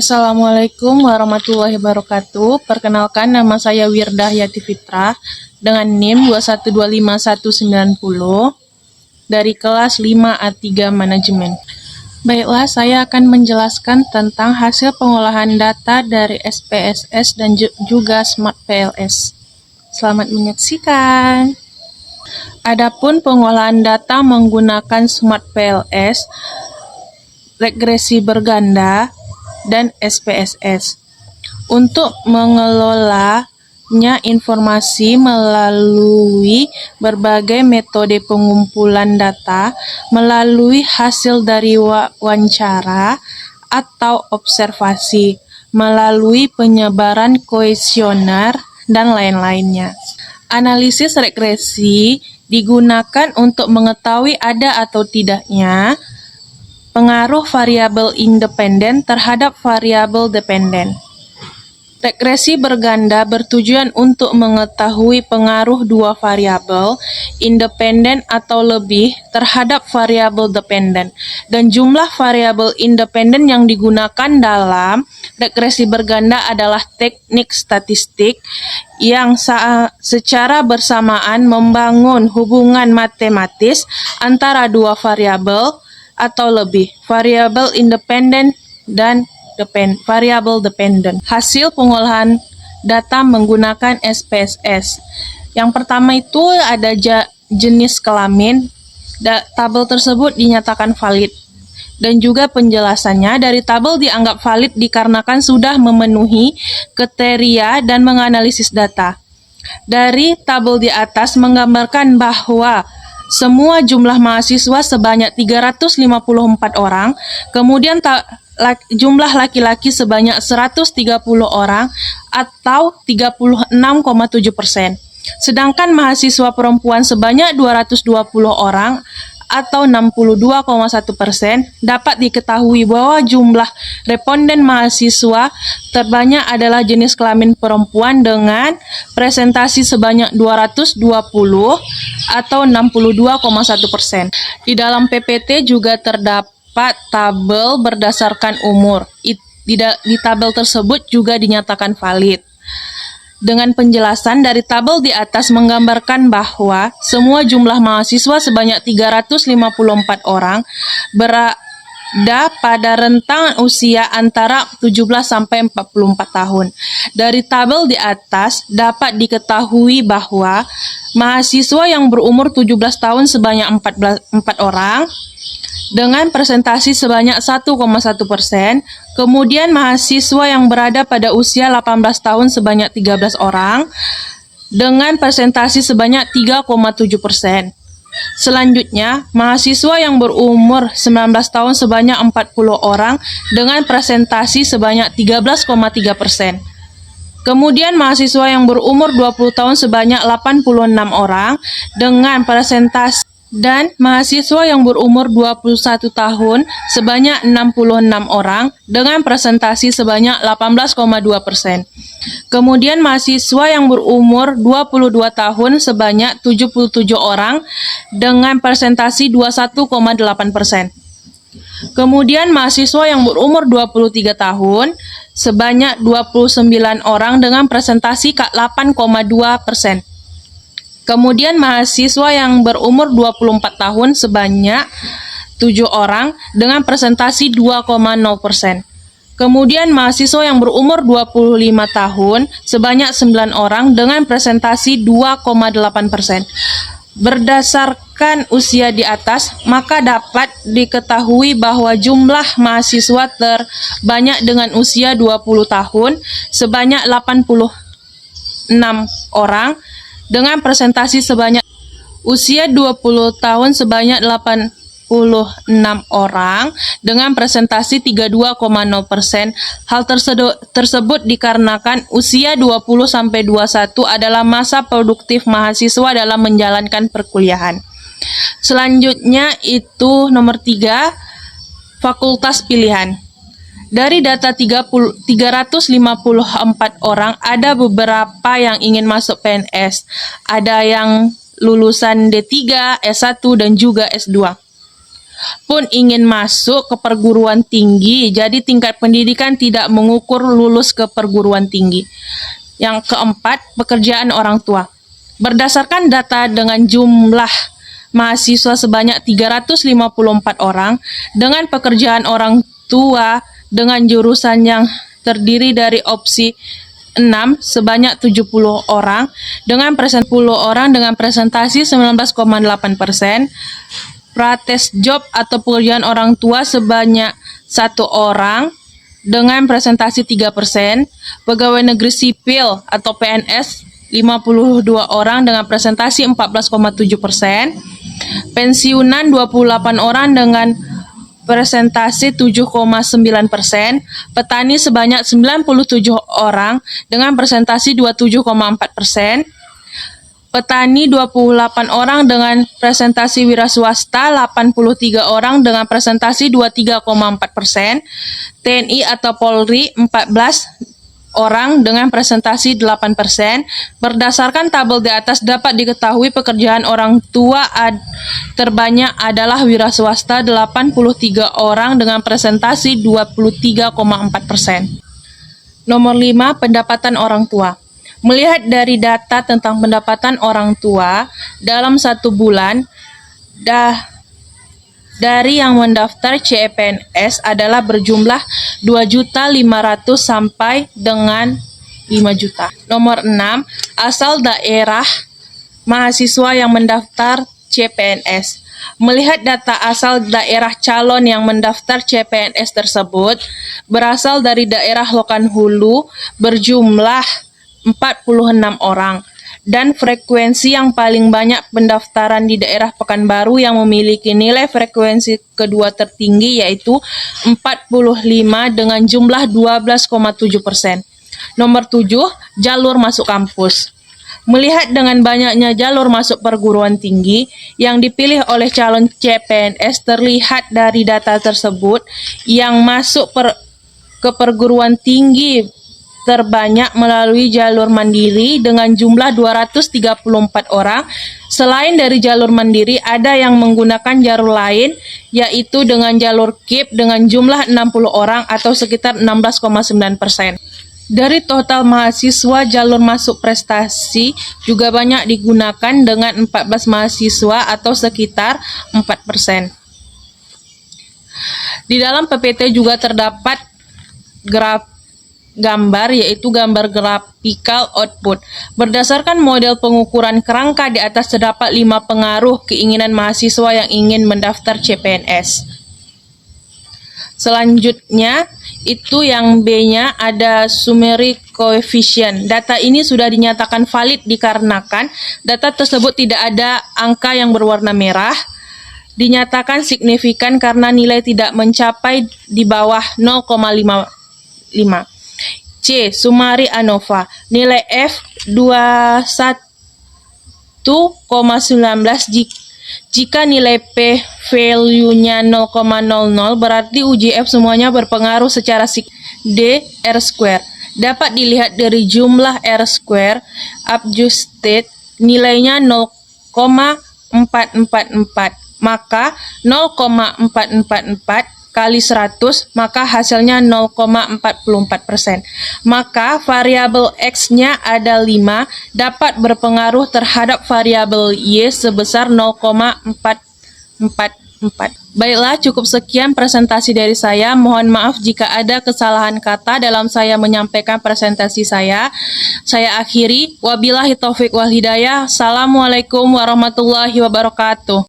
Assalamualaikum warahmatullahi wabarakatuh. Perkenalkan, nama saya Wirdah Yati Fitra dengan NIM 2125190 dari kelas 5A3 Manajemen. Baiklah, saya akan menjelaskan tentang hasil pengolahan data dari SPSS dan juga Smart PLS. Selamat menyaksikan. Adapun pengolahan data menggunakan Smart PLS, regresi berganda, dan SPSS. Untuk mengelolanya informasi melalui berbagai metode pengumpulan data, melalui hasil dari wawancara atau observasi, melalui penyebaran kuesioner, dan lain-lainnya. Analisis regresi digunakan untuk mengetahui ada atau tidaknya pengaruh variabel independen terhadap variabel dependen. Regresi berganda bertujuan untuk mengetahui pengaruh dua variabel independen atau lebih terhadap variabel dependen, dan jumlah variabel independen yang digunakan dalam regresi berganda adalah teknik statistik yang secara bersamaan membangun hubungan matematis antara dua variabel atau lebih, variabel independen dan variabel dependen. Hasil pengolahan data menggunakan SPSS. Yang pertama itu ada jenis kelamin. Tabel tersebut dinyatakan valid. Dan juga penjelasannya, dari tabel dianggap valid dikarenakan sudah memenuhi kriteria dan menganalisis data. Dari tabel di atas menggambarkan bahwa semua jumlah mahasiswa sebanyak 354 orang, kemudian jumlah laki-laki sebanyak 130 orang atau 36,7%. Sedangkan mahasiswa perempuan sebanyak 220 orang atau 62,1%. Dapat diketahui bahwa jumlah responden mahasiswa terbanyak adalah jenis kelamin perempuan dengan presentasi sebanyak 220 atau 62,1%. Di dalam PPT juga terdapat tabel berdasarkan umur. Di tabel tersebut juga dinyatakan valid. Dengan penjelasan dari tabel di atas menggambarkan bahwa semua jumlah mahasiswa sebanyak 354 orang berada pada rentang usia antara 17 sampai 44 tahun. Dari tabel di atas dapat diketahui bahwa mahasiswa yang berumur 17 tahun sebanyak 4 orang dengan presentasi sebanyak 1,1%, kemudian mahasiswa yang berada pada usia 18 tahun sebanyak 13 orang dengan presentasi sebanyak 3,7%. Selanjutnya, mahasiswa yang berumur 19 tahun sebanyak 40 orang dengan presentasi sebanyak 13,3%. Kemudian mahasiswa yang berumur 20 tahun sebanyak 86 orang dengan presentasi, dan mahasiswa yang berumur 21 tahun sebanyak 66 orang dengan presentasi sebanyak 18,2%. Kemudian mahasiswa yang berumur 22 tahun sebanyak 77 orang dengan presentasi 21,8%. Kemudian mahasiswa yang berumur 23 tahun sebanyak 29 orang dengan presentasi 8,2%. Kemudian mahasiswa yang berumur 24 tahun sebanyak 7 orang dengan presentasi 2,0%. Kemudian mahasiswa yang berumur 25 tahun sebanyak 9 orang dengan presentasi 2,8%. Berdasarkan usia di atas, maka dapat diketahui bahwa jumlah mahasiswa terbanyak dengan usia 20 tahun sebanyak 86 orang dengan presentasi sebanyak usia 20 tahun sebanyak 86 orang dengan presentasi 32,0%. Hal tersebut dikarenakan usia 20-21 adalah masa produktif mahasiswa dalam menjalankan perkuliahan. Selanjutnya itu nomor 3, fakultas pilihan. Dari data 354 orang, ada beberapa yang ingin masuk PNS. Ada yang lulusan D3, S1, dan juga S2. pun ingin masuk ke perguruan tinggi. Jadi tingkat pendidikan tidak mengukur lulus ke perguruan tinggi. Yang keempat, pekerjaan orang tua. Berdasarkan data dengan jumlah mahasiswa sebanyak 354 orang dengan pekerjaan orang tua dengan jurusan yang terdiri dari opsi 6 sebanyak 70 orang dengan 10 orang dengan presentasi 19,8%, prates job atau pekerjaan orang tua sebanyak 1 orang dengan presentasi 3%, pegawai negeri sipil atau PNS 52 orang dengan presentasi 14,7%, pensiunan 28 orang dengan presentasi 7,9%, petani sebanyak 97 orang dengan presentasi 27,4%, petani 28 orang dengan presentasi wira swasta, 83 orang dengan presentasi 23,4%, TNI atau Polri 14 orang dengan presentasi 8%. Berdasarkan tabel di atas dapat diketahui pekerjaan orang tua terbanyak adalah wira swasta 83 orang dengan presentasi 23,4%. Nomor 5, pendapatan orang tua. Melihat dari data tentang pendapatan orang tua dalam 1 bulan, dari yang mendaftar CPNS adalah berjumlah 2.500.000 sampai dengan 5 juta. Nomor 6, asal daerah mahasiswa yang mendaftar CPNS. Melihat data asal daerah calon yang mendaftar CPNS tersebut berasal dari daerah Lokan Hulu berjumlah 46 orang. Dan frekuensi yang paling banyak pendaftaran di daerah Pekanbaru yang memiliki nilai frekuensi kedua tertinggi yaitu 45 dengan jumlah 12,7%. Nomor 7, jalur masuk kampus. Melihat dengan banyaknya jalur masuk perguruan tinggi yang dipilih oleh calon CPNS, terlihat dari data tersebut yang masuk ke perguruan tinggi terbanyak melalui jalur mandiri dengan jumlah 234 orang. Selain dari jalur mandiri, ada yang menggunakan jalur lain, yaitu dengan jalur KIP dengan jumlah 60 orang atau sekitar 16,9%. Dari total mahasiswa, jalur masuk prestasi juga banyak digunakan dengan 14 mahasiswa atau sekitar 4%. Di dalam PPT juga terdapat gambar, yaitu gambar graphical output. Berdasarkan model pengukuran kerangka di atas terdapat 5 pengaruh keinginan mahasiswa yang ingin mendaftar CPNS. Selanjutnya, itu yang B-nya ada summary coefficient. Data ini sudah dinyatakan valid dikarenakan data tersebut tidak ada angka yang berwarna merah. Dinyatakan signifikan karena nilai tidak mencapai di bawah 0,55. C. Summary ANOVA. Nilai F 21,19 jika nilai P value-nya 0,00 berarti UJF semuanya berpengaruh secara D R square. Dapat dilihat dari jumlah R square adjusted nilainya 0,444. Maka 0,444 kali 100, maka hasilnya 0,44%. Maka variabel X-nya ada 5, dapat berpengaruh terhadap variabel Y sebesar 0,444. Baiklah, cukup sekian presentasi dari saya. Mohon maaf jika ada kesalahan kata dalam saya menyampaikan presentasi saya. Saya akhiri. Wabillahi taufik wal hidayah. Assalamualaikum warahmatullahi wabarakatuh.